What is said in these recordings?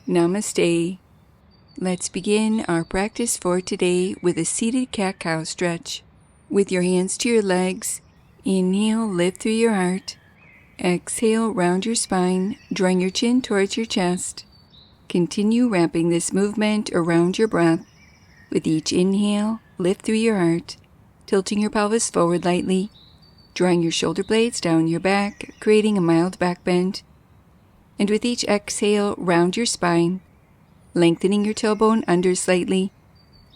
Namaste. Let's begin our practice for today with a seated cat-cow stretch. With your hands to your legs, inhale, lift through your heart. Exhale, round your spine, drawing your chin towards your chest. Continue wrapping this movement around your breath. With each inhale, lift through your heart, tilting your pelvis forward lightly, drawing your shoulder blades down your back, creating a mild back bend. And with each exhale, round your spine, lengthening your tailbone under slightly,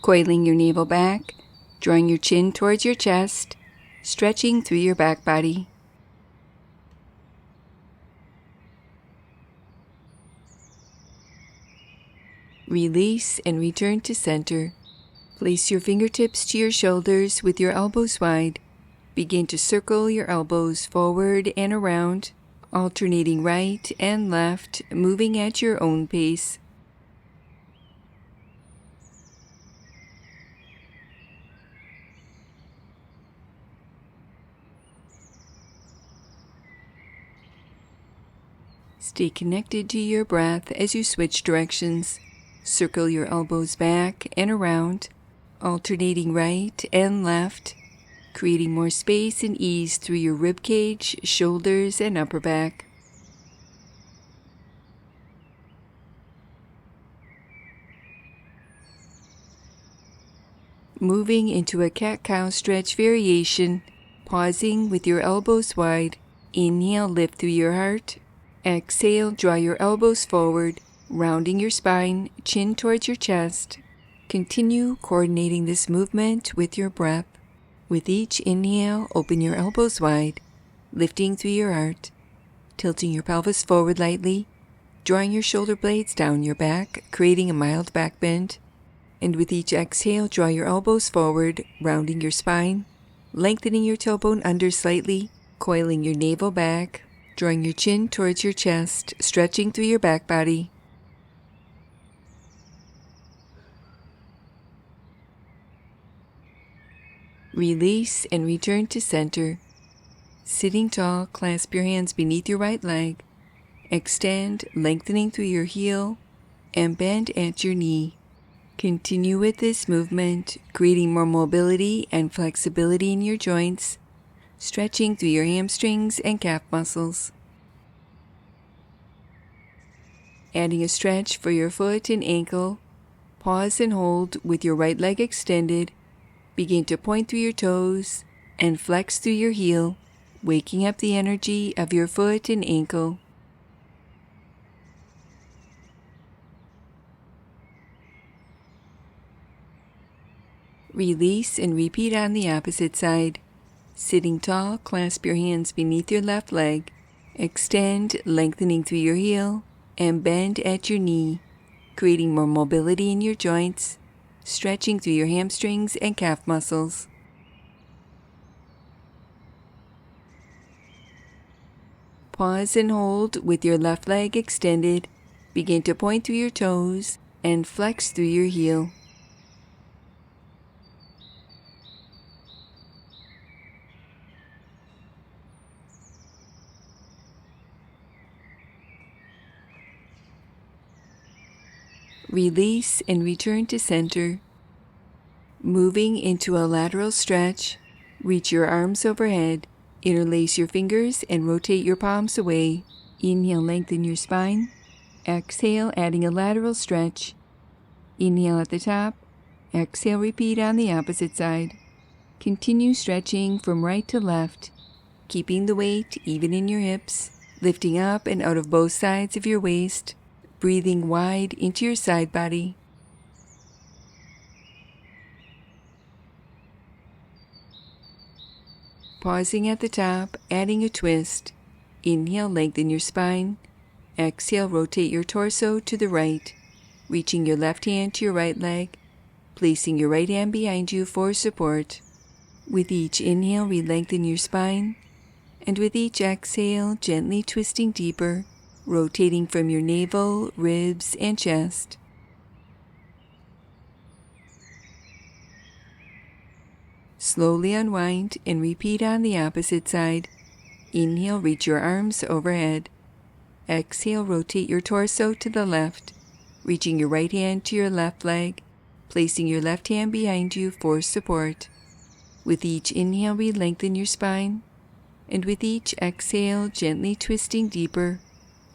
coiling your navel back, drawing your chin towards your chest, stretching through your back body. Release and return to center. Place your fingertips to your shoulders with your elbows wide. Begin to circle your elbows forward and around, alternating right and left, moving at your own pace. Stay connected to your breath as you switch directions. Circle your elbows back and around, alternating right and left, creating more space and ease through your rib cage, shoulders, and upper back. Moving into a cat-cow stretch variation, pausing with your elbows wide. Inhale, lift through your heart. Exhale, draw your elbows forward, rounding your spine, chin towards your chest. Continue coordinating this movement with your breath. With each inhale, open your elbows wide, lifting through your heart, tilting your pelvis forward lightly, drawing your shoulder blades down your back, creating a mild back bend. And with each exhale, draw your elbows forward, rounding your spine, lengthening your tailbone under slightly, coiling your navel back, drawing your chin towards your chest, stretching through your back body. Release and return to center. Sitting tall, clasp your hands beneath your right leg. Extend, lengthening through your heel, and bend at your knee. Continue with this movement, creating more mobility and flexibility in your joints, stretching through your hamstrings and calf muscles. Adding a stretch for your foot and ankle, pause and hold with your right leg extended. Begin to point through your toes and flex through your heel, waking up the energy of your foot and ankle. Release and repeat on the opposite side. Sitting tall, clasp your hands beneath your left leg. Extend, lengthening through your heel, and bend at your knee, creating more mobility in your joints, stretching through your hamstrings and calf muscles. Pause and hold with your left leg extended. Begin to point through your toes and flex through your heel. Release and return to center. Moving into a lateral stretch, reach your arms overhead, interlace your fingers and rotate your palms away. Inhale, lengthen your spine. Exhale, adding a lateral stretch. Inhale at the top. Exhale, repeat on the opposite side. Continue stretching from right to left, keeping the weight even in your hips, lifting up and out of both sides of your waist, breathing wide into your side body. Pausing at the top, adding a twist. Inhale, lengthen your spine. Exhale, rotate your torso to the right, reaching your left hand to your right leg, placing your right hand behind you for support. With each inhale, re-lengthen your spine, and with each exhale, gently twisting deeper, rotating from your navel, ribs, and chest. Slowly unwind and repeat on the opposite side. Inhale, reach your arms overhead. Exhale, rotate your torso to the left, reaching your right hand to your left leg, placing your left hand behind you for support. With each inhale, we lengthen your spine, and with each exhale, gently twisting deeper,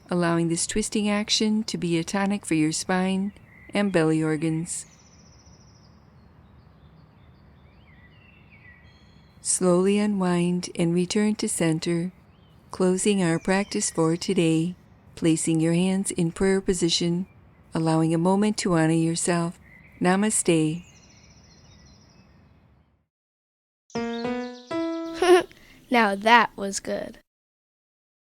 allowing this twisting action to be a tonic for your spine and belly organs. Slowly unwind and return to center, closing our practice for today, placing your hands in prayer position, allowing a moment to honor yourself. Namaste. Now that was good.